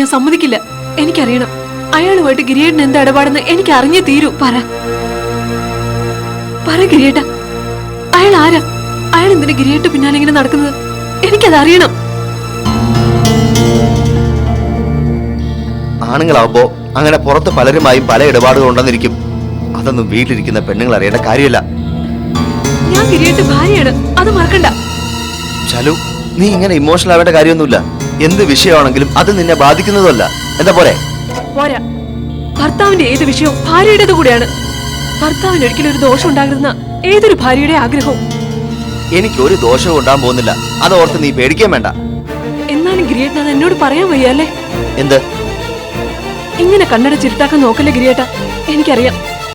ഞാൻ സമ്മതിക്കില്ല. എനിക്കറിയണം അയാളുമായിട്ട് ഗിരിയേട്ടൻ എന്താ ഇടപാടെന്ന് എനിക്ക് അറിഞ്ഞേ തീരൂ. പറ ഗിരിയേട്ട, അയാൾ ആരാ? അയാൾ എന്തിനാ ഗിരിയേട്ട പിന്നാലെ ഇങ്ങനെ നടക്കുന്നത്? എനിക്കതറിയണം. ആണുങ്ങളാവുമ്പോ അങ്ങനെ പുറത്ത് പലരുമായും പല ഇടപാടുകൾ ഉണ്ടെന്നിരിക്കും. അതൊന്നും വീട്ടിലിരിക്കുന്ന പെണ്ണുങ്ങൾ അറിയേണ്ട കാര്യമില്ല. ഞാൻ ഗിരിയേട്ട ഭാര്യയാണ്, അത് മറക്കണ്ട. ചലു, നീ ഇങ്ങനെ ഇമോഷണൽ ആവേണ്ട കാര്യമൊന്നുമില്ല. എന്ത് വിഷയമാണെങ്കിലും അത് നിന്നെ ബാധിക്കുന്നതല്ല. എന്താ പോരെ? പോരാ. ഭർത്താവിന്റെ ഏത് വിഷയവും ഭാര്യയുടേത് കൂടെയാണ്. ഭർത്താവിന് ഒരിക്കലും ഒരു ദോഷം ഉണ്ടാകരുന്ന ഏതൊരു ഭാര്യയുടെ ആഗ്രഹവും. എനിക്കൊരു ദോഷവും ഉണ്ടാകാൻ പോകുന്നില്ല. അതോർത്ത് നീ പേടിക്കാൻ വേണ്ട. എന്നാലും ഗിരിയേട്ടൻ അത് എന്നോട് പറയാൻ വയ്യല്ലേ? എന്ത്? ഇങ്ങനെ കണ്ണട ചിരുട്ടാക്കാൻ നോക്കല്ലേ ഗിരിയേട്ട. എനിക്കറിയാം